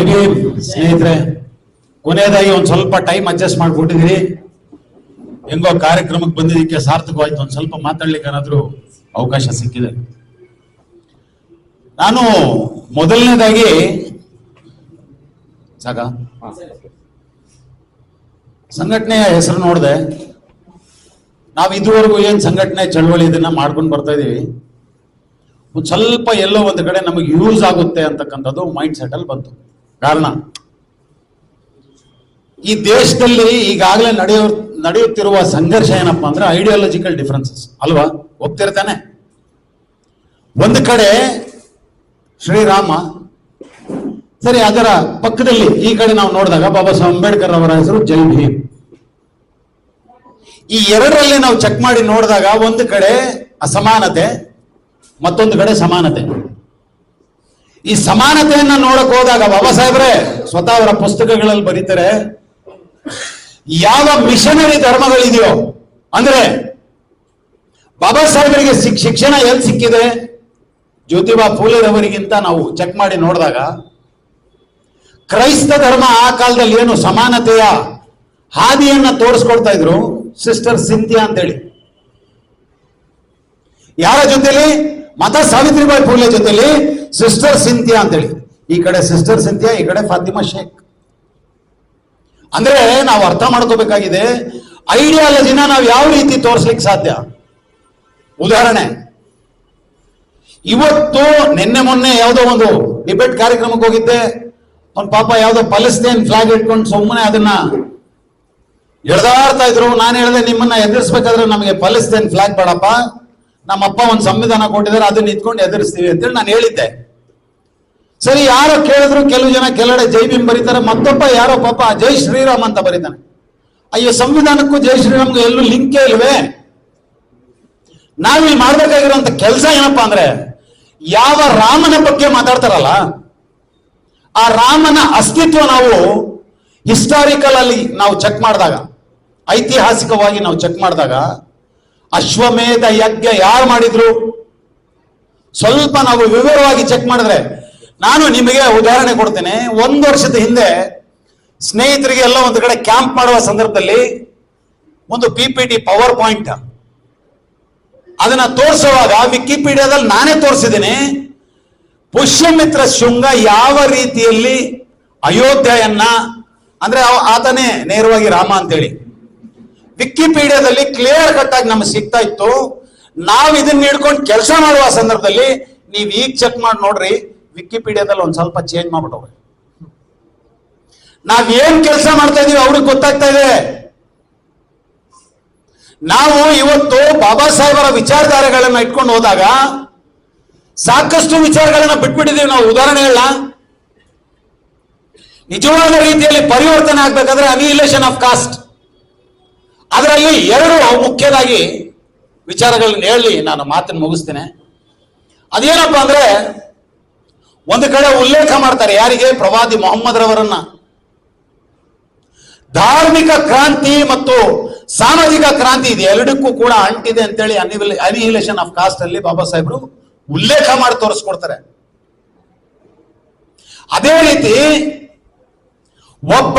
ಜೈ ಭೀಮ್ ಸ್ನೇಹಿತರೆ, ಕೊನೆಯದಾಗಿ ಒಂದ್ ಸ್ವಲ್ಪ ಟೈಮ್ ಅಡ್ಜಸ್ಟ್ ಮಾಡಿಕೊಟ್ಟಿದ್ದೀರಿ. ಹೆಂಗೋ ಕಾರ್ಯಕ್ರಮಕ್ಕೆ ಬಂದಿದ್ದಕ್ಕೆ ಸಾರ್ಥಕವಾಯ್ತು. ಒಂದ್ ಸ್ವಲ್ಪ ಮಾತಾಡ್ಲಿಕ್ಕೆ ಏನಾದ್ರೂ ಅವಕಾಶ ಸಿಕ್ಕಿದೆ. ನಾನು ಮೊದಲನೇದಾಗಿ ಸಂಘಟನೆಯ ಹೆಸರು ನೋಡಿದೆ. ನಾವು ಇದುವರೆಗೂ ಏನ್ ಸಂಘಟನೆ ಚಳವಳಿ ಇದನ್ನ ಮಾಡ್ಕೊಂಡು ಬರ್ತಾ ಇದೀವಿ, ಒಂದು ಸ್ವಲ್ಪ ಎಲ್ಲೋ ಒಂದು ಕಡೆ ನಮಗೆ ಯೂಸ್ ಆಗುತ್ತೆ ಅಂತಕ್ಕಂಥದ್ದು ಮೈಂಡ್ ಸೆಟ್ ಅಲ್ಲಿ ಬಂತು. ಕಾರಣ, ಈ ದೇಶದಲ್ಲಿ ಈಗಾಗಲೇ ನಡೆಯುತ್ತಿರುವ ಸಂಘರ್ಷ ಏನಪ್ಪಾ ಅಂದ್ರೆ ಐಡಿಯಾಲಜಿಕಲ್ ಡಿಫರೆನ್ಸಸ್ ಅಲ್ವಾ, ಒಪ್ತಿರ್ತಾನೆ. ಒಂದು ಕಡೆ ಶ್ರೀರಾಮ, ಸರಿ, ಅದರ ಪಕ್ಕದಲ್ಲಿ ಈ ಕಡೆ ನಾವು ನೋಡಿದಾಗ ಬಾಬಾ ಸಾಹೇಬ್ ಅಂಬೇಡ್ಕರ್ ಅವರ ಹೆಸರು ಜೈ ಭೀಮ್. ಈ ಎರಡರಲ್ಲಿ ನಾವು ಚೆಕ್ ಮಾಡಿ ನೋಡಿದಾಗ ಒಂದು ಕಡೆ ಅಸಮಾನತೆ, ಮತ್ತೊಂದು ಕಡೆ ಸಮಾನತೆ. ಈ ಸಮಾನತೆಯನ್ನ ನೋಡಕ್ ಹೋದಾಗ ಬಾಬಾ ಸಾಹೇಬ್ರೆ ಸ್ವತಃ ಅವರ ಪುಸ್ತಕಗಳಲ್ಲಿ ಬರೀತಾರೆ, ಯಾವ ಮಿಷನರಿ ಧರ್ಮಗಳಿದೆಯೋ ಅಂದ್ರೆ ಬಾಬಾ ಸಾಹೇಬರಿಗೆ ಶಿಕ್ಷಣ ಎಲ್ಲಿ ಸಿಕ್ಕಿದೆ, ಜ್ಯೋತಿಬಾ ಫೂಲೆರವರಿಗಿಂತ ನಾವು ಚೆಕ್ ಮಾಡಿ ನೋಡಿದಾಗ ಕ್ರೈಸ್ತ ಧರ್ಮ ಆ ಕಾಲದಲ್ಲಿ ಏನು ಸಮಾನತೆಯ ಹಾದಿಯನ್ನ ತೋರಿಸ್ಕೊಡ್ತಾ ಇದ್ರು ಸಿಸ್ಟರ್ ಸಿಂಥಿಯಾ ಅಂತೇಳಿ. ಯಾರ ಜೊತೆಲಿ? ಮಾತಾ ಸಾವಿತ್ರಿಬಾಯಿ ಫೂಲೆ ಜೊತೆಲಿ ಸಿಸ್ಟರ್ ಸಿಂಥಿಯಾ ಅಂತೇಳಿ. ಈ ಕಡೆ ಸಿಸ್ಟರ್ ಸಿಂಥಿಯಾ, ಈ ಕಡೆ ಫಾತಿಮಾ ಶೇಖ್. ಅಂದ್ರೆ ನಾವು ಅರ್ಥ ಮಾಡ್ಕೋಬೇಕಾಗಿದೆ, ಐಡಿಯಾಲಜಿನ ನಾವು ಯಾವ ರೀತಿ ತೋರಿಸ್ಲಿಕ್ಕೆ ಸಾಧ್ಯ. ಉದಾಹರಣೆ, ಇವತ್ತು ನಿನ್ನೆ ಮೊನ್ನೆ ಯಾವುದೋ ಒಂದು ಡಿಬೇಟ್ ಕಾರ್ಯಕ್ರಮಕ್ಕೆ ಹೋಗಿದ್ದೆ. ಅವ್ನ ಪಾಪ ಯಾವುದೋ ಪಾಲೆಸ್ತೈನ್ ಫ್ಲಾಗ್ ಇಟ್ಕೊಂಡು ಸುಮ್ಮನೆ ಅದನ್ನ ಎಳ್ದಾಡ್ತಾ ಇದ್ರು. ನಾನು ಹೇಳಿದೆ, ನಿಮ್ಮನ್ನ ಎದುರಿಸ್ಬೇಕಾದ್ರೆ ನಮಗೆ ಪಾಲೆಸ್ತೈನ್ ಫ್ಲಾಗ್ ಬೇಡಪ್ಪ, ನಮ್ಮಪ್ಪ ಒಂದು ಸಂವಿಧಾನ ಕೊಟ್ಟಿದ್ದಾರೆ, ಅದನ್ನ ಇಟ್ಕೊಂಡು ಎದುರಿಸ್ತೀವಿ ಅಂತೇಳಿ ನಾನು ಹೇಳಿದ್ದೆ. ಸರಿ, ಯಾರೋ ಕೇಳಿದ್ರು, ಕೆಲವು ಜನ ಕೆಲವೆಡೆ ಜೈ ಭೀಮ್ ಬರೀತಾರೆ, ಮತ್ತೊಬ್ಬ ಯಾರೋ ಪಾಪ ಜೈ ಶ್ರೀರಾಮ್ ಅಂತ ಬರೀತಾನೆ. ಅಯ್ಯೋ, ಸಂವಿಧಾನಕ್ಕೂ ಜೈ ಶ್ರೀರಾಮ್ಗೂ ಎಲ್ಲೂ ಲಿಂಕೇ ಇಲ್ವೇ? ನಾವಿಲ್ಲಿ ಮಾಡ್ಬೇಕಾಗಿರುವಂತ ಕೆಲಸ ಏನಪ್ಪಾ ಅಂದ್ರೆ, ಯಾವ ರಾಮನ ಬಗ್ಗೆ ಮಾತಾಡ್ತಾರಲ್ಲ ಆ ರಾಮನ ಅಸ್ತಿತ್ವ ನಾವು ಹಿಸ್ಟಾರಿಕಲ್ ಅಲ್ಲಿ ನಾವು ಚೆಕ್ ಮಾಡಿದಾಗ, ಐತಿಹಾಸಿಕವಾಗಿ ನಾವು ಚೆಕ್ ಮಾಡಿದಾಗ ಅಶ್ವಮೇಧ ಯಜ್ಞ ಯಾರು ಮಾಡಿದ್ರು ಸ್ವಲ್ಪ ನಾವು ವಿವರವಾಗಿ ಚೆಕ್ ಮಾಡಿದ್ರೆ, ನಾನು ನಿಮಗೆ ಉದಾಹರಣೆ ಕೊಡ್ತೇನೆ. 1 ವರ್ಷದ ಹಿಂದೆ ಸ್ನೇಹಿತರಿಗೆ ಎಲ್ಲ ಒಂದು ಕಡೆ ಕ್ಯಾಂಪ್ ಮಾಡುವ ಸಂದರ್ಭದಲ್ಲಿ ಒಂದು PPT ಪವರ್ ಪಾಯಿಂಟ್ ಅದನ್ನ ತೋರಿಸುವಾಗ ವಿಕಿಪೀಡಿಯಾದಲ್ಲಿ ನಾನೇ ತೋರಿಸಿದ್ದೀನಿ. ಪುಷ್ಯಮಿತ್ರ ಶುಂಗ ಯಾವ ರೀತಿಯಲ್ಲಿ ಅಯೋಧ್ಯೆಯನ್ನ, ಅಂದ್ರೆ ಆತನೇ ನೇರವಾಗಿ ರಾಮ ಅಂತೇಳಿ ವಿಕಿಪೀಡಿಯಾದಲ್ಲಿ ಕ್ಲಿಯರ್ ಕಟ್ ಆಗಿ ನಮಗೆ ಸಿಗ್ತಾ ಇತ್ತು. ನಾವು ಇದನ್ನ ಹಿಡ್ಕೊಂಡು ಕೆಲಸ ಮಾಡುವ ಸಂದರ್ಭದಲ್ಲಿ ನೀವು ಈಗ ಚೆಕ್ ಮಾಡಿ ನೋಡ್ರಿ, ವಿಕಿಪೀಡಿಯಾದಲ್ಲಿ ಒಂದ್ ಸ್ವಲ್ಪ ಚೇಂಜ್ ಮಾಡ್ಬಿಟ್ಟವ್ರೆ. ನಾವೇನ್ ಕೆಲಸ ಮಾಡ್ತಾ ಇದೀವಿ ಅವ್ರಿಗೆ ಗೊತ್ತಾಗ್ತಾ ಇದೆ. ನಾವು ಇವತ್ತು ಬಾಬಾ ಸಾಹೇಬರ ವಿಚಾರಧಾರೆಗಳನ್ನ ಇಟ್ಕೊಂಡು ಹೋದಾಗ ಸಾಕಷ್ಟು ವಿಚಾರಗಳನ್ನ ಬಿಟ್ಬಿಟ್ಟಿದೀವಿ. ನಾವು ಉದಾಹರಣೆ ಹೇಳ, ನಿಜವಾದ ರೀತಿಯಲ್ಲಿ ಪರಿವರ್ತನೆ ಆಗ್ಬೇಕಾದ್ರೆ ಅನಿಹಿಲೇಷನ್ ಆಫ್ ಕಾಸ್ಟ್, ಅದರಲ್ಲಿ 2 ಮುಖ್ಯವಾಗಿ ವಿಚಾರಗಳನ್ನ ಹೇಳಿ ನಾನು ಮಾತನ್ನು ಮುಗಿಸ್ತೇನೆ. ಅದೇನಪ್ಪ ಅಂದ್ರೆ, ಒಂದು ಕಡೆ ಉಲ್ಲೇಖ ಮಾಡ್ತಾರೆ, ಯಾರಿಗೆ? ಪ್ರವಾದಿ ಮೊಹಮ್ಮದ್ ರವರನ್ನ. ಧಾರ್ಮಿಕ ಕ್ರಾಂತಿ ಮತ್ತು ಸಾಮಾಜಿಕ ಕ್ರಾಂತಿ ಇದೆ, ಎರಡಕ್ಕೂ ಕೂಡ ಅಂಟಿದೆ ಅಂತೇಳಿ ಅನಿಹಿಲೇಷನ್ ಆಫ್ ಕಾಸ್ಟ್ ಅಲ್ಲಿ ಬಾಬಾ ಸಾಹೇಬರು ಉಲ್ಲೇಖ ಮಾಡಿ ತೋರಿಸ್ಕೊಡ್ತಾರೆ. ಅದೇ ರೀತಿ ಒಬ್ಬ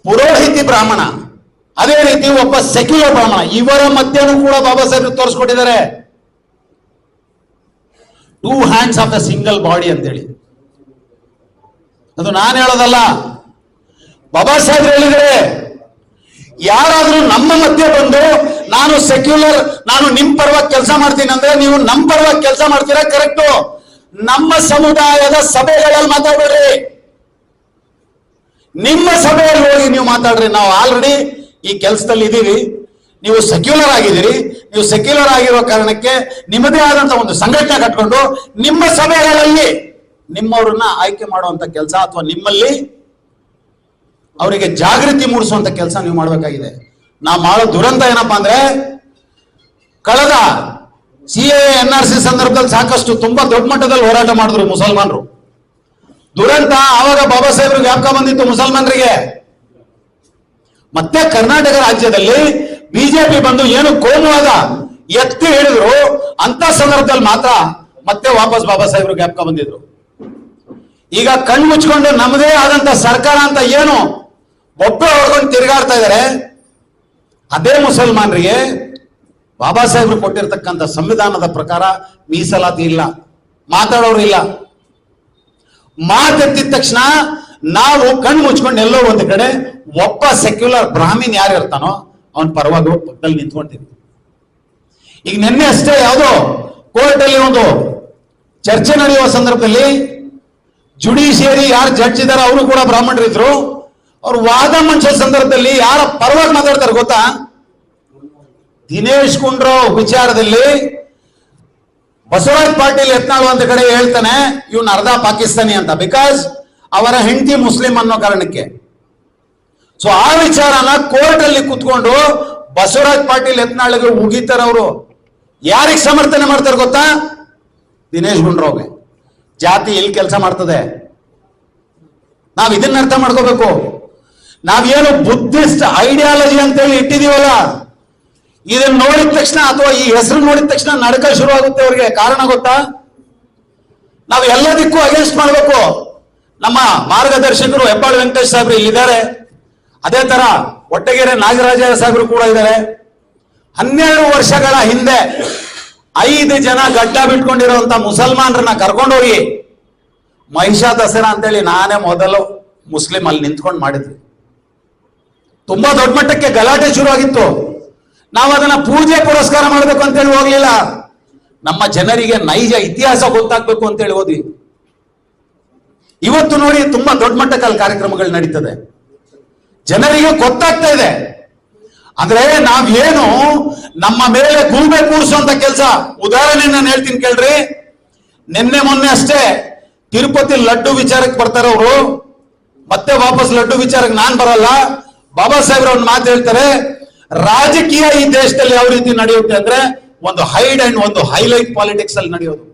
ಪುರೋಹಿತಿ ಬ್ರಾಹ್ಮಣ, ಅದೇ ರೀತಿ ಒಬ್ಬ ಸೆಕ್ಯುಲರ್ ಬ್ರಾಹ್ಮಣ, ಇವರ ಮಧ್ಯನೂ ಕೂಡ ಬಾಬಾ ಸಾಹೇಬರು ತೋರಿಸ್ಕೊಟ್ಟಿದ್ದಾರೆ. 2 hands of the single body ಅಂತೇಳಿ. ಅದು ನಾನು ಹೇಳೋದಲ್ಲ, ಬಾಬಾ ಸಾಹೇಬರು ಹೇಳಿದರೆ. ಯಾರಾದ್ರೂ ನಮ್ಮ ಮಧ್ಯೆ ಬಂದು ನಾನು ಸೆಕ್ಯುಲರ್, ನಾನು ನಿಮ್ ಪರವಾಗಿ ಕೆಲಸ ಮಾಡ್ತೀನಿ ಅಂದ್ರೆ ನೀವು ನಮ್ಮ ಪರವಾಗಿ ಕೆಲಸ ಮಾಡ್ತೀರಾ, ಕರೆಕ್ಟು. ನಮ್ಮ ಸಮುದಾಯದ ಸಭೆಗಳಲ್ಲಿ ಮಾತಾಡ್ಬೇಡ್ರಿ, ನಿಮ್ಮ ಸಭೆಯಲ್ಲಿ ಹೋಗಿ ನೀವು ಮಾತಾಡ್ರಿ. ನಾವು ಆಲ್ರೆಡಿ ಈ ಕೆಲಸದಲ್ಲಿ ಇದ್ದೀವಿ, ನೀವು ಸೆಕ್ಯುಲರ್ ಆಗಿದ್ದೀರಿ. ನೀವು ಸೆಕ್ಯುಲರ್ ಆಗಿರೋ ಕಾರಣಕ್ಕೆ ನಿಮ್ಮದೇ ಆದಂತ ಒಂದು ಸಂಘಟನೆ ಕಟ್ಕೊಂಡು ನಿಮ್ಮ ಸಭೆಗಳಲ್ಲಿ ನಿಮ್ಮವ್ರನ್ನ ಆಯ್ಕೆ ಮಾಡುವಂತ ಕೆಲಸ, ಅಥವಾ ನಿಮ್ಮಲ್ಲಿ ಅವರಿಗೆ ಜಾಗೃತಿ ಮೂಡಿಸುವಂತ ಕೆಲಸ ನೀವು ಮಾಡಬೇಕಾಗಿದೆ. ನಾವು ಮಾಡೋ ದುರಂತ ಏನಪ್ಪಾ ಅಂದ್ರೆ, ಕಳೆದ CAA NRC ಸಂದರ್ಭದಲ್ಲಿ ಸಾಕಷ್ಟು ತುಂಬಾ ದೊಡ್ಡ ಮಟ್ಟದಲ್ಲಿ ಹೋರಾಟ ಮಾಡಿದ್ರು ಮುಸಲ್ಮಾನರು. ದುರಂತ ಆವಾಗ ಬಾಬಾ ಸಾಹೇಬ್ರಿಗೆ ಜ್ಞಾಪಕ ಬಂದಿತ್ತು ಮುಸಲ್ಮಾನರಿಗೆ. ಮತ್ತೆ ಕರ್ನಾಟಕ ರಾಜ್ಯದಲ್ಲಿ ಬಿಜೆಪಿ ಬಂದು ಏನು ಕೋಮುವಾದ ಎತ್ತಿ ಹಿಡಿದ್ರು, ಅಂತ ಸಂದರ್ಭದಲ್ಲಿ ಮಾತ್ರ ಮತ್ತೆ ವಾಪಸ್ ಬಾಬಾ ಸಾಹೇಬ್ರು ಜ್ಞಾಪಕ ಬಂದಿದ್ರು. ಈಗ ಕಣ್ಣು ಮುಚ್ಕೊಂಡು ನಮ್ಮದೇ ಆದಂತ ಸರ್ಕಾರ ಅಂತ ಏನು ಒಬ್ಬರು ಹೊಡ್ಕೊಂಡು ತಿರುಗಾಡ್ತಾ ಇದ್ದಾರೆ. ಅದೇ ಮುಸಲ್ಮಾನರಿಗೆ ಬಾಬಾ ಸಾಹೇಬ್ರು ಕೊಟ್ಟಿರ್ತಕ್ಕಂಥ ಸಂವಿಧಾನದ ಪ್ರಕಾರ ಮೀಸಲಾತಿ ಇಲ್ಲ, ಮಾತಾಡೋರು ಇಲ್ಲ. ಮಾತೆತ್ತಿದ ತಕ್ಷಣ ನಾವು ಕಣ್ಣು ಮುಚ್ಕೊಂಡು ಎಲ್ಲೋ ಒಂದು ಕಡೆ ಒಬ್ಬ ಸೆಕ್ಯುಲರ್ ಬ್ರಾಹ್ಮಿನ್ ಯಾರು ಇರ್ತಾನೋ ಅವನ ಪರವಾಗಿ ಪಕ್ಕದಲ್ಲಿ ನಿಂತ್ಕೊಂತೀವಿ. ಈಗ ನಿನ್ನೆ ಅಷ್ಟೇ ಯಾವುದೋ ಕೋರ್ಟ್ ಅಲ್ಲಿ ಒಂದು ಚರ್ಚೆ ನಡೆಯುವ ಸಂದರ್ಭದಲ್ಲಿ ಜುಡಿಷಿಯರಿ ಯಾರು ಜಡ್ಜ್ ಇದಾರೆ ಅವರು ಕೂಡ ಬ್ರಾಹ್ಮಣರಿದ್ರು. ಅವ್ರು ವಾದ ಮಂಡಿಸೋ ಸಂದರ್ಭದಲ್ಲಿ ಯಾರ ಪರವಾಗಿ ಮಾತಾಡ್ತಾರೆ ಗೊತ್ತಾ? ದಿನೇಶ್ ಗುಂಡೂರಾವ್ ವಿಚಾರದಲ್ಲಿ ಬಸವರಾಜ್ ಪಾಟೀಲ್ ಯತ್ನಾಳ್ ಒಂದು ಕಡೆ ಹೇಳ್ತಾನೆ ಇವನ್ ಅರ್ಧ ಪಾಕಿಸ್ತಾನಿ ಅಂತ, ಬಿಕಾಸ್ ಅವರ ಹೆಂಡತಿ ಮುಸ್ಲಿಂ ಅನ್ನೋ ಕಾರಣಕ್ಕೆ. ಸೊ ಆ ವಿಚಾರನ ಕೋರ್ಟ್ ಅಲ್ಲಿ ಕುತ್ಕೊಂಡು ಬಸವರಾಜ್ ಪಾಟೀಲ್ ಯತ್ನಾಳ್ಗೆ ಉಗಿತಾರೆ. ಅವರು ಯಾರಿಗೆ ಸಮರ್ಥನೆ ಮಾಡ್ತಾರೆ ಗೊತ್ತಾ? ದಿನೇಶ್ ಗುಂಡೂರಾವ್ಗೆ. ಜಾತಿ ಎಲ್ಲಿ ಕೆಲಸ ಮಾಡ್ತದೆ? ನಾವ್ ಇದನ್ನ ಅರ್ಥ ಮಾಡ್ಕೋಬೇಕು. ನಾವೇನು ಬುದ್ಧಿಸ್ಟ್ ಐಡಿಯಾಲಜಿ ಅಂತೇಳಿ ಇಟ್ಟಿದೀವಲ್ಲ, ಇದನ್ನ ನೋಡಿದ ತಕ್ಷಣ ಅಥವಾ ಈ ಹೆಸರು ನೋಡಿದ ತಕ್ಷಣ ನಡಕ ಶುರು ಆಗುತ್ತೆ ಅವ್ರಿಗೆ. ಕಾರಣ ಗೊತ್ತಾ? ನಾವು ಎಲ್ಲದಕ್ಕೂ ಅಗೇನ್ಸ್ಟ್ ಮಾಡಬೇಕು. ನಮ್ಮ ಮಾರ್ಗದರ್ಶಕರು ಹೆಬ್ಬಾಳು ವೆಂಕಟೇಶ್ ಸಾಹೇಬ್ರು ಇಲ್ಲಿದ್ದಾರೆ. ಅದೇ ತರ ಒಟ್ಟಗೆರೆ ನಾಗರಾಜ ಸಾಹೇಬ್ರು ಕೂಡ ಇದ್ದಾರೆ. 12 ವರ್ಷಗಳ ಹಿಂದೆ 5 ಜನ ಗಡ್ಡ ಬಿಟ್ಕೊಂಡಿರುವಂತ ಮುಸಲ್ಮಾನರನ್ನ ಕರ್ಕೊಂಡೋಗಿ ಮಹಿಷಾ ದಸರಾ ಅಂತೇಳಿ ನಾನೇ ಮೊದಲು ಮುಸ್ಲಿಂ ಅಲ್ಲಿ ನಿಂತ್ಕೊಂಡು ಮಾಡಿದ್ವಿ. ತುಂಬಾ ದೊಡ್ಡ ಮಟ್ಟಕ್ಕೆ ಗಲಾಟೆ ಶುರು ಆಗಿತ್ತು. ನಾವು ಅದನ್ನ ಪೂಜೆ ಪುರಸ್ಕಾರ ಮಾಡಬೇಕು ಅಂತೇಳಿ ಹೋಗ್ಲಿಲ್ಲ. ನಮ್ಮ ಜನರಿಗೆ ನೈಜ ಇತಿಹಾಸ ಗೊತ್ತಾಗ್ಬೇಕು ಅಂತೇಳಿ ಹೋದ್ವಿ. ಇವತ್ತು ನೋಡಿ ತುಂಬಾ ದೊಡ್ಡ ಮಟ್ಟಕ್ಕೆ ಕಾರ್ಯಕ್ರಮಗಳು ನಡೀತದೆ, ಜನರಿಗೆ ಗೊತ್ತಾಗ್ತಾ ಇದೆ. ಅಂದ್ರೆ ನಾವೇನು ನಮ್ಮ ಮೇಲೆ ಗೂಬೆ ಕೂರಿಸುವಂತ ಕೆಲಸ. ಉದಾಹರಣೆ ನಾನು ಹೇಳ್ತೀನಿ ಕೇಳ್ರಿ. ನಿನ್ನೆ ಮೊನ್ನೆ ಅಷ್ಟೇ ತಿರುಪತಿ ಲಡ್ಡು ವಿಚಾರಕ್ಕೆ ಬರ್ತಾರೆ ಅವರು, ಮತ್ತೆ ವಾಪಸ್ ಲಡ್ಡು ವಿಚಾರಕ್ಕೆ ನಾನ್ ಬರಲ್ಲ. ಬಾಬಾ ಸಾಹೇಬ್ರ ಒಂದು ಮಾತು ಹೇಳ್ತಾರೆ, ರಾಜಕೀಯ ಈ ದೇಶದಲ್ಲಿ ಯಾವ ರೀತಿ ನಡೆಯುತ್ತೆ ಅಂದ್ರೆ ಒಂದು ಹೈಡ್ ಅಂಡ್ ಒಂದು ಹೈಲೈಟ್ ಪಾಲಿಟಿಕ್ಸ್ ಅಲ್ಲಿ ನಡೆಯೋದು.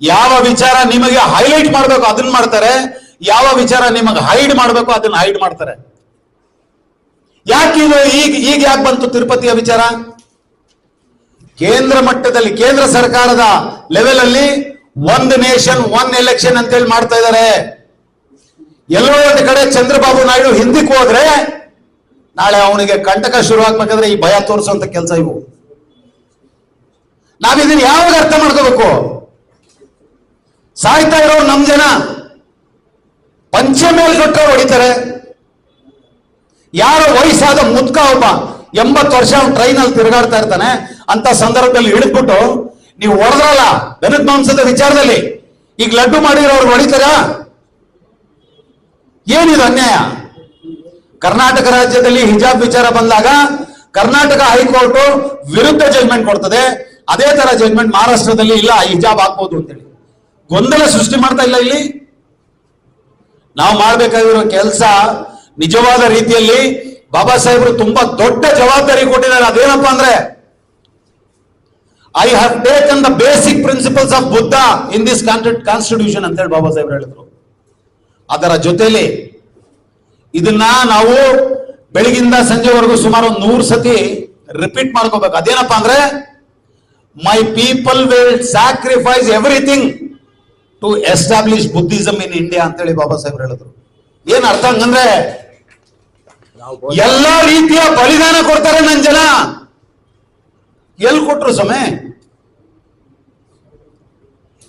ಯಾವ ವಿಚಾರ ನಿಮಗೆ ಹೈಲೈಟ್ ಮಾಡಬೇಕು ಅದನ್ನ ಮಾಡ್ತಾರೆ, ಯಾವ ವಿಚಾರ ನಿಮಗೆ ಹೈಡ್ ಮಾಡಬೇಕು ಅದನ್ನ ಹೈಡ್ ಮಾಡ್ತಾರೆ. ಯಾಕೆ ಇದು ಈಗ ಯಾಕೆ ಬಂತು ತಿರುಪತಿಯ ವಿಚಾರ? ಕೇಂದ್ರ ಮಟ್ಟದಲ್ಲಿ ಕೇಂದ್ರ ಸರ್ಕಾರದ ಲೆವೆಲ್ ಅಲ್ಲಿ ಒಂದು ನೇಷನ್ ಒನ್ ಎಲೆಕ್ಷನ್ ಅಂತೇಳಿ ಮಾಡ್ತಾ ಇದ್ದಾರೆ. ಎಲ್ಲೋ ಒಂದು ಕಡೆ ಚಂದ್ರಬಾಬು ನಾಯ್ಡು ಹಿಂದಕ್ಕೆ ಹೋದ್ರೆ ನಾಳೆ ಅವನಿಗೆ ಕಂಟಕ ಶುರು ಆಗ್ಬೇಕಾದ್ರೆ ಈ ಭಯ ತೋರಿಸುವಂತ ಕೆಲಸ ಇವು. ನಾವಿದನ್ನ ಯಾವಾಗ ಅರ್ಥ ಮಾಡ್ಕೋಬೇಕು? ಸಾಯ್ತಾ ಇರೋರು ನಮ್ ಜನ, ಪಂಚೆ ಮೇಲೆ ಕೊಟ್ಟರು ಹೊಡಿತಾರೆ. ಯಾರೋ ವಯಸ್ಸಾದ ಮುದ್ಕ ಒಬ್ಬ 80 ವರ್ಷ ಟ್ರೈನ್ ಅಲ್ಲಿ ತಿರುಗಾಡ್ತಾ ಇರ್ತಾನೆ, ಅಂತ ಸಂದರ್ಭದಲ್ಲಿ ಹಿಡಿದ್ಬಿಟ್ಟು ನೀವು ಹೊಡೆದ್ರಲ್ಲ ದನದ ಮಾಂಸದ ವಿಚಾರದಲ್ಲಿ, ಈಗ ಲಡ್ಡು ಮಾಡಿರೋರು ಹೊಡಿತಾರ? ಏನಿದು ಅನ್ಯಾಯ? ಕರ್ನಾಟಕ ರಾಜ್ಯದಲ್ಲಿ ಹಿಜಾಬ್ ವಿಚಾರ ಬಂದಾಗ ಕರ್ನಾಟಕ ಹೈಕೋರ್ಟ್ ವಿರುದ್ಧ ಜಜ್ಮೆಂಟ್ ಕೊಡ್ತದೆ. ಅದೇ ತರ ಜಜ್ಮೆಂಟ್ ಮಹಾರಾಷ್ಟ್ರದಲ್ಲಿ ಇಲ್ಲ, ಹಿಜಾಬ್ ಹಾಕ್ಬೋದು ಅಂತೇಳಿ ಗೊಂದಲ ಸೃಷ್ಟಿ ಮಾಡ್ತಾ ಇಲ್ಲ. ಇಲ್ಲಿ ನಾವು ಮಾಡ್ಬೇಕಾಗಿರೋ ಕೆಲಸ ನಿಜವಾದ ರೀತಿಯಲ್ಲಿ ಬಾಬಾ ಸಾಹೇಬರು ತುಂಬಾ ದೊಡ್ಡ ಜವಾಬ್ದಾರಿ ಕೊಟ್ಟಿದ್ದಾರೆ. ಅದೇನಪ್ಪಾ ಅಂದ್ರೆ, I have taken the basic principles of Buddha in this constitution ಅಂತೇಳಿ ಬಾಬಾ ಸಾಹೇಬ್ರು ಹೇಳಿದ್ರು. ಅದರ ಜೊತೆಲಿ ಇದನ್ನ ನಾವು ಬೆಳಗಿಂದ ಸಂಜೆವರೆಗೂ ಸುಮಾರು 100 ಸತಿ ರಿಪೀಟ್ ಮಾಡ್ಕೋಬೇಕು. ಅದೇನಪ್ಪಾ ಅಂದ್ರೆ, my people will sacrifice everything to establish Buddhism in India ಅಂತೇಳಿ ಬಾಬಾ ಸಾಹೇಬ್ರು ಹೇಳಿದ್ರು. ಏನ್ ಅರ್ಥ ಹಂಗಂದ್ರೆ, ಎಲ್ಲಾ ರೀತಿಯ ಬಲಿದಾನ ಕೊಡ್ತಾರೆ ನನ್ನ ಜನ. ಎಲ್ಲಿ ಕೊಟ್ರು ಸಮಯ?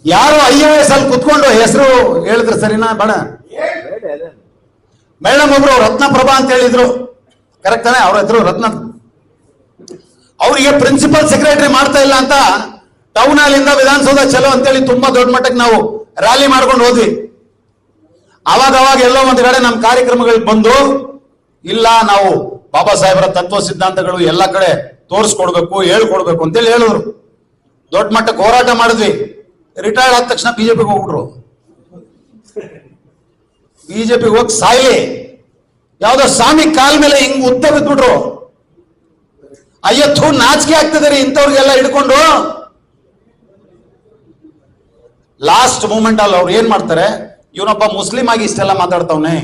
ಯಾರು IAS ಅಲ್ಲಿ ಕುತ್ಕೊಂಡು ಹೆಸರು ಹೇಳಿದ್ರು ಸರಿನಾ ಬೇಡ? ಮೇಡಮ್ ಒಬ್ರು ರತ್ನಪ್ರಭಾ ಅಂತ ಹೇಳಿದ್ರು, ಕರೆಕ್ಟ್ ತಾನೆ? ಅವ್ರ ಹೆಸರು ರತ್ನ. ಅವರಿಗೆ ಪ್ರಿನ್ಸಿಪಲ್ ಸೆಕ್ರೆಟರಿ ಮಾಡ್ತಾ ಇಲ್ಲ ಅಂತ ಟೌನ್ ಹಾಲಿಂದ ವಿಧಾನಸೌಧ ಚಲೋ ಅಂತೇಳಿ ತುಂಬಾ ದೊಡ್ಡ ಮಟ್ಟಕ್ಕೆ ನಾವು ರ್ಯಾಲಿ ಮಾಡ್ಕೊಂಡು ಹೋದ್ವಿ. ಅವಾಗ ಎಲ್ಲೋ ಒಂದ್ ಕಡೆ ನಮ್ಮ ಕಾರ್ಯಕ್ರಮಗಳಿಗೆ ಬಂದು, ಇಲ್ಲ ನಾವು ಬಾಬಾ ಸಾಹೇಬರ ತತ್ವ ಸಿದ್ಧಾಂತಗಳು ಎಲ್ಲ ಕಡೆ ತೋರಿಸ್ಕೊಡ್ಬೇಕು, ಹೇಳ್ಕೊಡ್ಬೇಕು ಅಂತೇಳಿ ಹೇಳಿದ್ರು. ದೊಡ್ಡ ಮಟ್ಟಕ್ಕೆ ಹೋರಾಟ ಮಾಡಿದ್ವಿ. ರಿಟೈರ್ಡ್ ಆದ ತಕ್ಷಣ ಬಿಜೆಪಿಗೆ ಹೋಗ್ಬಿಟ್ರು. ಬಿಜೆಪಿಗೆ ಹೋಗಿ ಸಾಯಿ ಯಾವ್ದೋ ಸ್ವಾಮಿ ಕಾಲ್ ಮೇಲೆ ಹಿಂಗ್ ಉದ್ದ ಬಿದ್ಬಿಟ್ರು. ಅಯ್ಯೋ ನಾಚಿಕೆ ಆಗ್ತದೆ ರೀ ಇಂಥವ್ರಿಗೆಲ್ಲ ಹಿಡ್ಕೊಂಡು. ಲಾಸ್ಟ್ ಮೂಮೆಂಟ್ ಅಲ್ಲಿ ಅವ್ರು ಏನ್ ಮಾಡ್ತಾರೆ, ಇವನೊಬ್ಬ ಮುಸ್ಲಿಂ ಆಗಿ ಇಷ್ಟೆಲ್ಲ ಮಾತಾಡ್ತಾವನೆ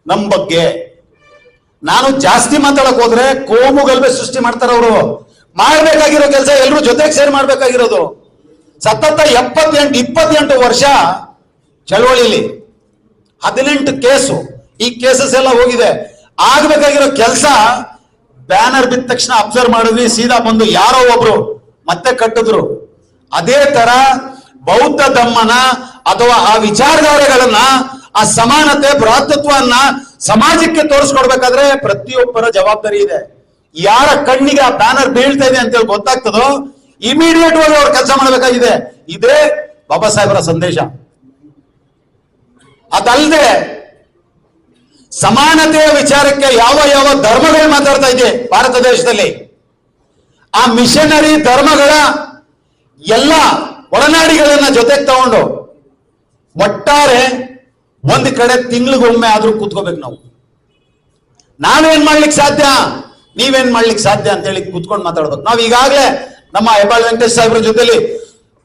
ನಮ್ ಬಗ್ಗೆ. ನಾನು ಜಾಸ್ತಿ ಮಾತಾಡಕ್ ಹೋದ್ರೆ ಕೋಮು ಗಲಭೆ ಸೃಷ್ಟಿ ಮಾಡ್ತಾರೆ ಅವರು. ಮಾಡ್ಬೇಕಾಗಿರೋ ಕೆಲಸ ಎಲ್ಲರೂ ಜೊತೆಗೆ ಸೇರಿ ಮಾಡ್ಬೇಕಾಗಿರೋದು. ಸತತ 28 ವರ್ಷ ಚಳವಳಿಲಿ 18 ಕೇಸು. ಈ ಕೇಸಸ್ ಎಲ್ಲ ಹೋಗಿದೆ. ಆಗ್ಬೇಕಾಗಿರೋ ಕೆಲಸ ಬ್ಯಾನರ್ ಬಿದ್ದ ತಕ್ಷಣ ಅಬ್ಸರ್ವ್ ಮಾಡಿದ್ವಿ, ಸೀದಾ ಬಂದು ಯಾರೋ ಒಬ್ರು ಮತ್ತೆ ಕಟ್ಟಿದ್ರು. ಅದೇ ತರ ಬೌದ್ಧ ಧಮ್ಮನ ಅಥವಾ ಆ ವಿಚಾರಧಾರೆಗಳನ್ನ, ಆ ಸಮಾನತೆ ಭ್ರಾತೃತ್ವವನ್ನ ಸಮಾಜಕ್ಕೆ ತೋರಿಸ್ಕೊಡ್ಬೇಕಾದ್ರೆ ಪ್ರತಿಯೊಬ್ಬರ ಜವಾಬ್ದಾರಿ ಇದೆ. ಯಾರ ಕಣ್ಣಿಗೆ ಆ ಬ್ಯಾನರ್ ಬೀಳ್ತಾ ಇದೆ ಅಂತೇಳಿ ಗೊತ್ತಾಗ್ತದೋ ಇಮಿಡಿಯೇಟ್ ಆಗಿ ಅವ್ರು ಕೆಲಸ ಮಾಡಬೇಕಾಗಿದೆ. ಇದೇ ಬಾಬಾ ಸಾಹೇಬರ ಸಂದೇಶ. ಅದಲ್ಲದೆ ಸಮಾನತೆಯ ವಿಚಾರಕ್ಕೆ ಯಾವ ಯಾವ ಧರ್ಮಗಳು ಮಾತಾಡ್ತಾ ಇದೆ ಭಾರತ ದೇಶದಲ್ಲಿ, ಆ ಮಿಷನರಿ ಧರ್ಮಗಳ ಎಲ್ಲ ಒಡನಾಡಿಗಳನ್ನ ಜೊತೆಗೆ ತಗೊಂಡು ಒಟ್ಟಾರೆ ಒಂದ್ ಕಡೆ ತಿಂಗಳಿಗೊಮ್ಮೆ ಆದ್ರೂ ಕೂತ್ಕೋಬೇಕು. ನಾವೇನ್ ಮಾಡ್ಲಿಕ್ಕೆ ಸಾಧ್ಯ, ನೀವೇನ್ ಮಾಡ್ಲಿಕ್ಕೆ ಸಾಧ್ಯ ಅಂತೇಳಿ ಕೂತ್ಕೊಂಡು ಮಾತಾಡ್ಬೇಕು. ನಾವ್ ಈಗಾಗಲೇ ನಮ್ಮ ಹೆಬ್ಬಾಳ್ ವೆಂಕಟೇಶ್ ಸಾಹೇಬ್ರ ಜೊತೆಲಿ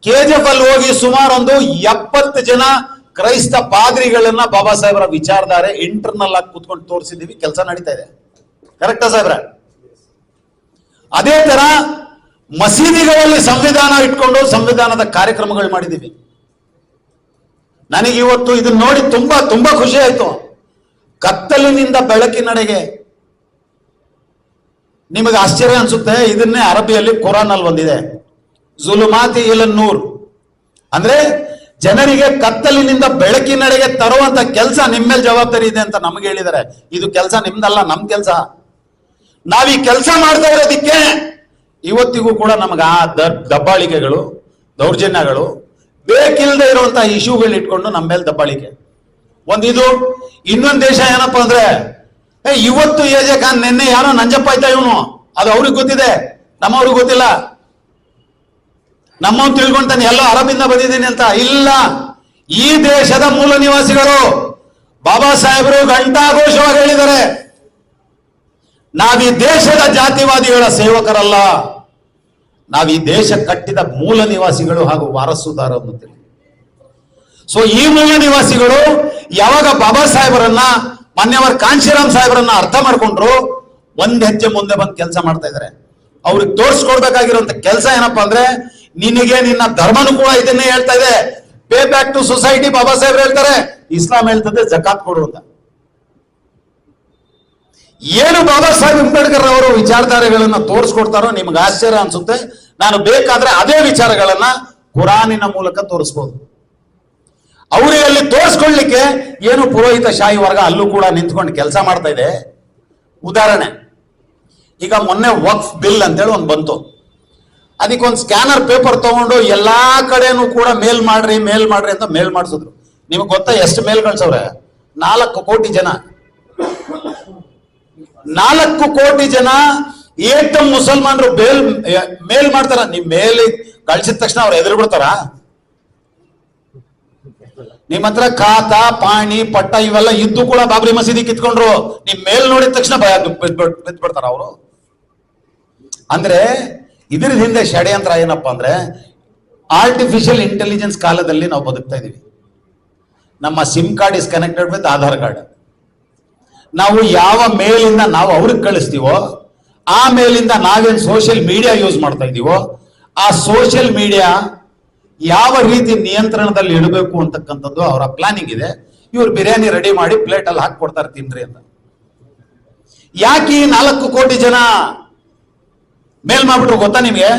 KGF ಅಲ್ಲಿ ಹೋಗಿ ಸುಮಾರು ಒಂದು 70 ಜನ ಕ್ರೈಸ್ತ ಪಾದ್ರಿಗಳನ್ನ ಬಾಬಾ ಸಾಹೇಬರ ವಿಚಾರಧಾರೆ ಇಂಟರ್ನಲ್ ಆಗಿ ಕೂತ್ಕೊಂಡು ತೋರಿಸಿದೀವಿ. ಕೆಲಸ ನಡೀತಾ ಇದೆ. ಕರೆಕ್ಟಾ ಸಾಹೇಬ್ರ? ಅದೇ ತರ ಮಸೀದಿಗಳಲ್ಲಿ ಸಂವಿಧಾನ ಇಟ್ಕೊಂಡು ಸಂವಿಧಾನದ ಕಾರ್ಯಕ್ರಮಗಳು ಮಾಡಿದೀವಿ. ನನಗೆ ಇವತ್ತು ಇದನ್ನ ನೋಡಿ ತುಂಬಾ ತುಂಬಾ ಖುಷಿ ಆಯ್ತು. ಕತ್ತಲಿನಿಂದ ಬೆಳಕಿನಡೆಗೆ. ನಿಮಗೆ ಆಶ್ಚರ್ಯ ಅನ್ಸುತ್ತೆ, ಇದನ್ನೇ ಅರಬಿಯಲ್ಲಿ ಕುರಾನ್ ಅಲ್ಲಿ ಬಂದಿದೆ, ಜುಲುಮಾತಿ ಇಲನ್ ನೂರ್. ಅಂದ್ರೆ ಜನರಿಗೆ ಕತ್ತಲಿನಿಂದ ಬೆಳಕಿನಡೆಗೆ ತರುವಂತ ಕೆಲಸ ನಿಮ್ಮ ಮೇಲೆ ಜವಾಬ್ದಾರಿ ಇದೆ ಅಂತ ನಮ್ಗೆ ಹೇಳಿದ್ದಾರೆ. ಇದು ಕೆಲಸ ನಿಮ್ದಲ್ಲ, ನಮ್ ಕೆಲಸ. ನಾವ್ ಈ ಕೆಲಸ ಮಾಡ್ತಾ ಇರೋದಿಕ್ಕೆ ಇವತ್ತಿಗೂ ಕೂಡ ನಮ್ಗೆ ಆ ದಬ್ಬಾಳಿಕೆಗಳು, ದೌರ್ಜನ್ಯಗಳು, ಬೇಕಿಲ್ಲದೆ ಇರುವಂತಹ ಇಶ್ಯೂಗಳು ಇಟ್ಕೊಂಡು ನಮ್ಮ ಮೇಲೆ ದಬ್ಬಾಳಿಕೆ ಒಂದಿದು. ಇನ್ನೊಂದು ದೇಶ ಏನಪ್ಪಾ ಅಂದ್ರೆ, ಇವತ್ತು ಎಜೆ ಖಾನ್, ನಿನ್ನೆ ಯಾರೋ ನಂಜಪ್ಪ ಆಯ್ತಾ ಇವನು, ಅದು ಅವ್ರಿಗೆ ಗೊತ್ತಿದೆ, ನಮ್ಮವ್ರಿಗೆ ಗೊತ್ತಿಲ್ಲ. ನಮ್ಮವ್ ತಿಳ್ಕೊಂತಾನೆ ಎಲ್ಲೋ ಅರಬಿಂದ ಬಂದಿದ್ದೀನಿ ಅಂತ. ಇಲ್ಲ, ಈ ದೇಶದ ಮೂಲ ನಿವಾಸಿಗಳು ಬಾಬಾ ಸಾಹೇಬರು ಘಂಟಾಘೋಷವಾಗಿ ಹೇಳಿದ್ದಾರೆ, ನಾವ್ ಈ ದೇಶದ ಜಾತಿವಾದಿಗಳ ಸೇವಕರಲ್ಲ, ನಾವ್ ಈ ದೇಶ ಕಟ್ಟಿದ ಮೂಲ ನಿವಾಸಿಗಳು ಹಾಗೂ ವಾರಸುದಾರರು ಅಂತ. ಸೊ ಈ ಮೂಲ ನಿವಾಸಿಗಳು ಯಾವಾಗ ಬಾಬಾ ಸಾಹೇಬರನ್ನ, ಮಾನ್ಯವರ ಕಾಂಶಿರಾಮ್ ಸಾಹೇಬರನ್ನ ಅರ್ಥ ಮಾಡ್ಕೊಂಡ್ರು, ಒಂದ್ ಹೆಜ್ಜೆ ಮುಂದೆ ಬಂದು ಕೆಲಸ ಮಾಡ್ತಾ ಇದ್ದಾರೆ. ಅವ್ರಿಗೆ ತೋರಿಸ್ಕೊಡ್ಬೇಕಾಗಿರುವಂತ ಕೆಲಸ ಏನಪ್ಪಾ ಅಂದ್ರೆ, ನಿನಗೆ ನಿನ್ನ ಧರ್ಮನು ಕೂಡ ಇದನ್ನೇ ಹೇಳ್ತಾ ಇದೆ, ಪೇ ಬ್ಯಾಕ್ ಟು ಸೊಸೈಟಿ. ಬಾಬಾ ಸಾಹೇಬ್ರು ಹೇಳ್ತಾರೆ, ಇಸ್ಲಾಂ ಹೇಳ್ತದೆ ಜಕಾತ್ ಕೊಡು ಅಂತ. ಏನು ಬಾಬಾ ಸಾಹೇಬ್ ಅಂಬೇಡ್ಕರ್ ಅವರು ವಿಚಾರಧಾರೆಗಳನ್ನ ತೋರಿಸ್ಕೊಡ್ತಾರೋ ನಿಮ್ಗೆ ಆಶ್ಚರ್ಯ ಅನ್ಸುತ್ತೆ. ನಾನು ಬೇಕಾದ್ರೆ ಅದೇ ವಿಚಾರಗಳನ್ನ ಕುರಾನಿನ ಮೂಲಕ ತೋರಿಸ್ಬೋದು. ಅವರೇ ಅಲ್ಲಿ ತೋರಿಸ್ಕೊಳ್ಳಿಕ್ಕೆ ಏನು ಪುರೋಹಿತ ಶಾಹಿ ವರ್ಗ ಅಲ್ಲೂ ಕೂಡ ನಿಂತ್ಕೊಂಡು ಕೆಲಸ ಮಾಡ್ತಾ ಇದೆ. ಉದಾಹರಣೆ, ಈಗ ಮೊನ್ನೆ ವಕ್ಫ್ ಬಿಲ್ ಅಂತೇಳಿ ಒಂದು ಬಂತು. ಅದಕ್ಕೊಂದು ಸ್ಕ್ಯಾನರ್ ಪೇಪರ್ ತಗೊಂಡು ಎಲ್ಲಾ ಕಡೆನೂ ಕೂಡ ಮೇಲ್ ಮಾಡ್ರಿ ಅಂತ ಮೇಲ್ ಮಾಡಿಸಿದ್ರು. ನಿಮ್ಗೆ ಗೊತ್ತಾ ಎಷ್ಟು ಮೇಲ್ ಕಳ್ಸವ್ರೆ? 4 ಕೋಟಿ ಜನ. 4 ಕೋಟಿ ಜನ ಏಕದಮ್ ಮುಸಲ್ಮಾನರು ಮೇಲ್ ಮಾಡ್ತಾರ. ನಿಮ್ ಮೇಲ್ ಕಳ್ಸಿದ ತಕ್ಷಣ ಅವ್ರು ಎದುರು ಬಿಡ್ತಾರ? ನಿಮ್ ಹತ್ರ ಖಾತಾ, ಪಾಣಿ, ಪಟ್ಟ ಇವೆಲ್ಲ ಇದ್ದು ಕೂಡ ಬಾಬ್ರಿ ಮಸೀದಿ ಕಿತ್ಕೊಂಡ್ರು. ನಿಮ್ ಮೇಲ್ ನೋಡಿದ ತಕ್ಷಣ ಭಯ ಬಿಡ್ತಾರ ಅವರು. ಅಂದ್ರೆ ಇದ್ರ ಹಿಂದೆ ಷಡ್ಯಂತ್ರ ಏನಪ್ಪಾ ಅಂದ್ರೆ, ಆರ್ಟಿಫಿಷಿಯಲ್ ಇಂಟೆಲಿಜೆನ್ಸ್ ಕಾಲದಲ್ಲಿ ನಾವು ಬದುಕ್ತಾ ಇದೀವಿ. ನಮ್ಮ sim card is connected with Aadhaar card. ನಾವು ಯಾವ ಮೇಲಿಂದ ನಾವು ಅವ್ರಿಗೆ ಕಳಿಸ್ತೀವೋ, ಆ ಮೇಲಿಂದ ನಾವೇನ್ ಸೋಷಿಯಲ್ ಮೀಡಿಯಾ ಯೂಸ್ ಮಾಡ್ತಾ ಇದೀವೋ, ಆ ಸೋಷಿಯಲ್ ಮೀಡಿಯಾ ಯಾವ ರೀತಿ ನಿಯಂತ್ರಣದಲ್ಲಿ ಇಡಬೇಕು ಅಂತಕ್ಕಂಥದ್ದು ಅವರ ಪ್ಲಾನಿಂಗ್ ಇದೆ. ಇವ್ರು ಬಿರಿಯಾನಿ ರೆಡಿ ಮಾಡಿ ಪ್ಲೇಟ್ ಅಲ್ಲಿ ಹಾಕೊಡ್ತಾರೆ, ತಿನ್ರಿ ಅಂತ. ಯಾಕೆ 4 ಕೋಟಿ ಜನ ಮೇಲ್ ಮಾಡ್ಬಿಟ್ರು ಗೊತ್ತಾ ನಿಮ್ಗೆ?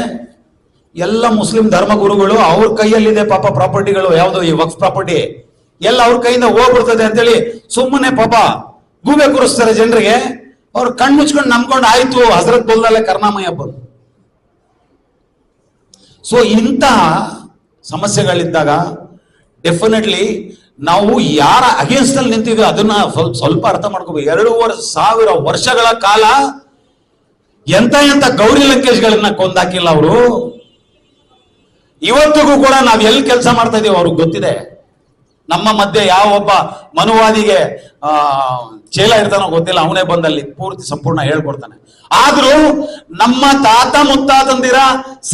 ಎಲ್ಲ ಮುಸ್ಲಿಂ ಧರ್ಮಗುರುಗಳು ಅವ್ರ ಕೈಯಲ್ಲಿದೆ ಪಾಪ ಪ್ರಾಪರ್ಟಿಗಳು, ಯಾವ್ದು ಈ ವಕ್ಫ್ ಪ್ರಾಪರ್ಟಿ ಎಲ್ಲ ಅವ್ರ ಕೈಯಿಂದ ಹೋಗ್ಬಿಡ್ತದೆ ಅಂತೇಳಿ ಸುಮ್ಮನೆ ಪಾಪ ಗೂಬೆ ಕೂರಿಸ್ತಾರೆ ಜನರಿಗೆ. ಅವ್ರು ಕಣ್ಣು ಮುಚ್ಕೊಂಡು ನಂಬ್ಕೊಂಡು ಆಯ್ತು ಹಜರತ್ ಬಲ್ದಲ್ಲೇ ಕರ್ನಾಮಯ ಬಂದು. ಸೊ ಇಂಥ ಸಮಸ್ಯೆಗಳಿದ್ದಾಗ ಡೆಫಿನೆಟ್ಲಿ ನಾವು ಯಾರ ಅಗೇನ್ಸ್ಟ್ ಅಲ್ಲಿ ನಿಂತಿದ್ವಿ ಅದನ್ನ ಸ್ವಲ್ಪ ಅರ್ಥ ಮಾಡ್ಕೋಬೇಕು. 2,500 ವರ್ಷಗಳ ಕಾಲ ಎಂತ ಗೌರಿ ಲಂಕೇಶ್ಗಳನ್ನ ಕೊಂದಾಕಿಲ್ಲ ಅವರು. ಇವತ್ತಿಗೂ ಕೂಡ ನಾವ್ ಎಲ್ಲಿ ಕೆಲಸ ಮಾಡ್ತಾ ಇದೀವಿ ಅವ್ರಿಗೆ ಗೊತ್ತಿದೆ. ನಮ್ಮ ಮಧ್ಯೆ ಯಾವ ಒಬ್ಬ ಮನುವಾದಿಗೆ ಚೇಲ ಇರ್ತಾನೋ ಗೊತ್ತಿಲ್ಲ, ಅವನೇ ಬಂದಲ್ಲಿ ಪೂರ್ತಿ ಸಂಪೂರ್ಣ ಹೇಳ್ಕೊಡ್ತಾನೆ. ಆದ್ರೂ ನಮ್ಮ ತಾತ ಮುತ್ತಾತಂದಿರ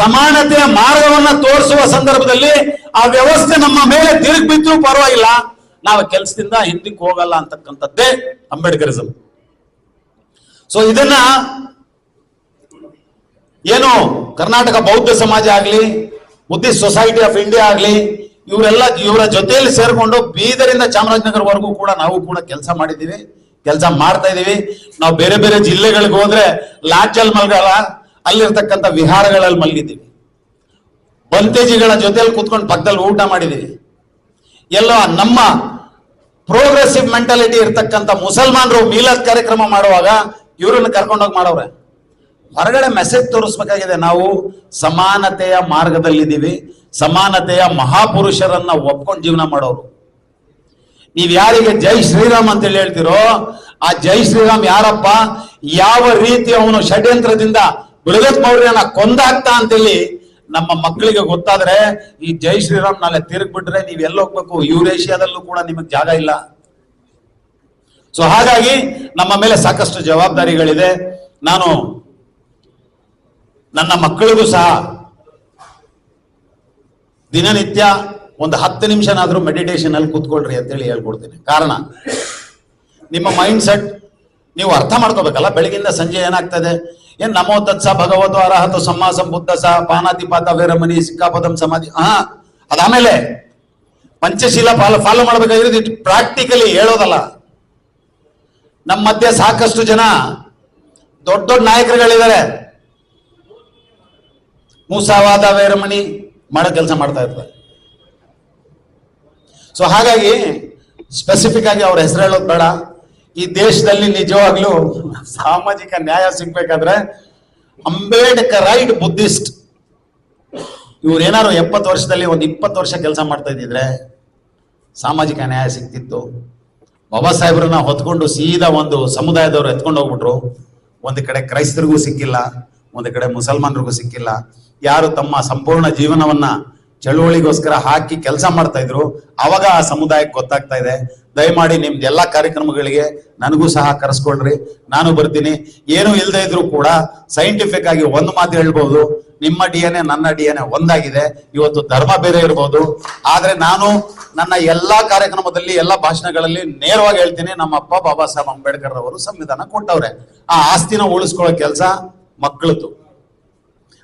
ಸಮಾನತೆಯ ಮಾರ್ಗವನ್ನ ತೋರಿಸುವ ಸಂದರ್ಭದಲ್ಲಿ ಆ ವ್ಯವಸ್ಥೆ ನಮ್ಮ ಮೇಲೆ ತಿರುಗಿ ಬಿದ್ದು ಪರವಾಗಿಲ್ಲ, ನಾವು ಕೆಲಸದಿಂದ ಹಿಂದಕ್ಕೆ ಹೋಗಲ್ಲ ಅಂತಕ್ಕಂಥದ್ದೇ ಅಂಬೇಡ್ಕರಿಸಂ. ಸೊ ಇದನ್ನ ಏನು ಕರ್ನಾಟಕ ಬೌದ್ಧ ಸಮಾಜ ಆಗ್ಲಿ, ಬುದ್ಧಿಸ್ಟ್ ಸೊಸೈಟಿ ಆಫ್ ಇಂಡಿಯಾ ಆಗ್ಲಿ, ಇವರ ಜೊತೆಯಲ್ಲಿ ಸೇರ್ಕೊಂಡು ಬೀದರಿಂದ ಚಾಮರಾಜನಗರವರೆಗೂ ಕೂಡ ನಾವು ಕೂಡ ಕೆಲಸ ಮಾಡಿದ್ದೀವಿ, ಕೆಲಸ ಮಾಡ್ತಾ ಇದೀವಿ. ನಾವು ಬೇರೆ ಬೇರೆ ಜಿಲ್ಲೆಗಳಿಗೆ ಹೋದ್ರೆ ಲಾಡ್ಜಲ್ಲಿ ಮಲ್ಗಲ್ಲ, ಅಲ್ಲಿರ್ತಕ್ಕಂಥ ವಿಹಾರಗಳಲ್ಲಿ ಮಲಗಿದ್ದೀವಿ. ಬಂತೇಜಿಗಳ ಜೊತೆಯಲ್ಲಿ ಕೂತ್ಕೊಂಡು ಪಕ್ಕದಲ್ಲಿ ಊಟ ಮಾಡಿದ್ದೀವಿ. ಎಲ್ಲ ನಮ್ಮ ಪ್ರೋಗ್ರೆಸಿವ್ ಮೆಂಟಾಲಿಟಿ ಇರ್ತಕ್ಕಂಥ ಮುಸಲ್ಮಾನರು ಮೀಲಾದ್ ಕಾರ್ಯಕ್ರಮ ಮಾಡುವಾಗ ಇವರನ್ನು ಕರ್ಕೊಂಡೋಗಿ ಮಾಡವ್ರೆ. ಹೊರಗಡೆ ಮೆಸೇಜ್ ತೋರಿಸ್ಬೇಕಾಗಿದೆ, ನಾವು ಸಮಾನತೆಯ ಮಾರ್ಗದಲ್ಲಿದ್ದೀವಿ, ಸಮಾನತೆಯ ಮಹಾಪುರುಷರನ್ನ ಒಪ್ಕೊಂಡು ಜೀವನ ಮಾಡೋರು. ನೀವ್ ಯಾರಿಗೆ ಜೈ ಶ್ರೀರಾಮ್ ಅಂತೇಳಿ ಹೇಳ್ತಿರೋ, ಆ ಜೈ ಶ್ರೀರಾಮ್ ಯಾರಪ್ಪ, ಯಾವ ರೀತಿ ಅವನು ಷಡ್ಯಂತ್ರದಿಂದ ಬೃಹತ್ ಮೌರ್ಯನ ಕೊಂದಾಗ್ತಾ ಅಂತೇಳಿ ನಮ್ಮ ಮಕ್ಕಳಿಗೆ ಗೊತ್ತಾದ್ರೆ, ಈ ಜೈ ಶ್ರೀರಾಮ್ ನಾಳೆ ತಿರುಗ್ಬಿಟ್ರೆ ನೀವ್ ಎಲ್ಲಿ ಹೋಗ್ಬೇಕು? ಯುರೇಷಿಯಾದಲ್ಲೂ ಕೂಡ ನಿಮಗೆ ಜಾಗ ಇಲ್ಲ. ಸೊ ಹಾಗಾಗಿ ನಮ್ಮ ಮೇಲೆ ಸಾಕಷ್ಟು ಜವಾಬ್ದಾರಿಗಳಿದೆ. ನಾನು ನನ್ನ ಮಕ್ಕಳಿಗೂ ಸಹ ದಿನನಿತ್ಯ ಒಂದು 10 ನಿಮಿಷನಾದ್ರೂ ಮೆಡಿಟೇಷನ್ ಅಲ್ಲಿ ಕೂತ್ಕೊಳ್ರಿ ಅಂತೇಳಿ ಹೇಳ್ಕೊಡ್ತೀನಿ. ಕಾರಣ, ನಿಮ್ಮ ಮೈಂಡ್ ಸೆಟ್ ನೀವು ಅರ್ಥ ಮಾಡ್ಕೋಬೇಕಲ್ಲ. ಬೆಳಗಿಂದ ಸಂಜೆ ಏನಾಗ್ತದೆ, ಏನ್ ನಮೋ ತತ್ಸ ಭಗವತೋ ಅರಹತೋ ಸಮ್ಮಾ ಸಂಬುದ್ಧಸ ಪಾನಾತಿಪಾತ ವೀರಮಣಿ ಸಿಕ್ಕಾಪದಂ ಸಮಾಧಿ, ಅದಾಮೇಲೆ ಪಂಚಶೀಲ ಫಾಲೋ ಮಾಡ್ಬೇಕಾಗಿರೋದು. ಇದು ಪ್ರಾಕ್ಟಿಕಲಿ ಹೇಳೋದಲ್ಲ. ನಮ್ಮ ಮಧ್ಯೆ ಸಾಕಷ್ಟು ಜನ ದೊಡ್ಡ ದೊಡ್ಡ ನಾಯಕರುಗಳಿದ್ದಾರೆ, ಮೂಸಾವಾದ ವೀರಮಣಿ ಮಾಡೋ ಕೆಲಸ ಮಾಡ್ತಾ ಇರ್ತಾರೆ. ಸೊ ಹಾಗಾಗಿ ಸ್ಪೆಸಿಫಿಕ್ ಆಗಿ ಅವ್ರ ಹೆಸರು ಹೇಳೋದು ಬೇಡ. ಈ ದೇಶದಲ್ಲಿ ನಿಜವಾಗ್ಲೂ ಸಾಮಾಜಿಕ ನ್ಯಾಯ ಸಿಗ್ಬೇಕಾದ್ರೆ ಅಂಬೇಡ್ಕರೈಟ್ ಬುದ್ಧಿಸ್ಟ್ ಇವ್ರೇನಾದ್ರು 70 ವರ್ಷದಲ್ಲಿ ಒಂದು 20 ವರ್ಷ ಕೆಲಸ ಮಾಡ್ತಾ ಇದ್ದಿದ್ರೆ ಸಾಮಾಜಿಕ ನ್ಯಾಯ ಸಿಗ್ತಿತ್ತು. ಬಾಬಾ ಸಾಹೇಬ್ರನ್ನ ಹೊತ್ಕೊಂಡು ಸೀದಾ ಒಂದು ಸಮುದಾಯದವರು ಎತ್ಕೊಂಡು ಹೋಗ್ಬಿಟ್ರು. ಒಂದು ಕಡೆ ಕ್ರೈಸ್ತರಿಗೂ ಸಿಕ್ಕಿಲ್ಲ, ಒಂದು ಕಡೆ ಮುಸಲ್ಮಾನರಿಗೂ ಸಿಕ್ಕಿಲ್ಲ. ಯಾರು ತಮ್ಮ ಸಂಪೂರ್ಣ ಜೀವನವನ್ನ ಚಳುವಳಿಗೋಸ್ಕರ ಹಾಕಿ ಕೆಲಸ ಮಾಡ್ತಾ ಇದ್ರು, ಅವಾಗ ಆ ಸಮುದಾಯಕ್ಕೆ ಗೊತ್ತಾಗ್ತಾ ಇದೆ. ದಯಮಾಡಿ ನಿಮ್ದು ಎಲ್ಲಾ ಕಾರ್ಯಕ್ರಮಗಳಿಗೆ ನನಗೂ ಸಹ ಕರೆಸ್ಕೊಳ್ರಿ, ನಾನು ಬರ್ತೀನಿ. ಏನು ಇಲ್ಲದೆ ಇದ್ರು ಕೂಡ ಸೈಂಟಿಫಿಕ್ ಆಗಿ ಒಂದು ಮಾತು ಹೇಳ್ಬಹುದು, ನಿಮ್ಮ DNA ನನ್ನ DNA ಒಂದಾಗಿದೆ. ಇವತ್ತು ಧರ್ಮ ಬೇರೆ ಇರ್ಬೋದು, ಆದ್ರೆ ನಾನು ನನ್ನ ಎಲ್ಲಾ ಕಾರ್ಯಕ್ರಮದಲ್ಲಿ ಎಲ್ಲಾ ಭಾಷಣಗಳಲ್ಲಿ ನೇರವಾಗಿ ಹೇಳ್ತೀನಿ, ನಮ್ಮ ಅಪ್ಪ ಬಾಬಾ ಸಾಹೇಬ್ ಅಂಬೇಡ್ಕರ್ ಅವರು ಸಂವಿಧಾನ ಕೊಟ್ಟವ್ರೆ. ಆ ಆಸ್ತಿನ ಉಳಿಸ್ಕೊಳ್ಳೋ ಕೆಲಸ ಮಕ್ಕಳದು.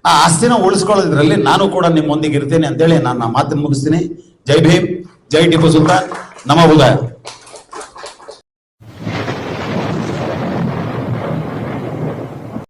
ಆ ಆಸ್ತಿನ ಉಳಿಸ್ಕೊಳ್ಳೋದ್ರಲ್ಲಿ ನಾನು ಕೂಡ ನಿಮ್ಮೊಂದಿಗೆ ಇರ್ತೇನೆ ಅಂತೇಳಿ ನಾನು ಮಾತನ್ನು ಮುಗಿಸ್ತೀನಿ. ಜೈ ಭೀಮ್, ಜೈ ಟಿಪ್ಪು ಸುಲ್ತಾನ್, ನಮೋ ಬುದ್ಧಾಯ.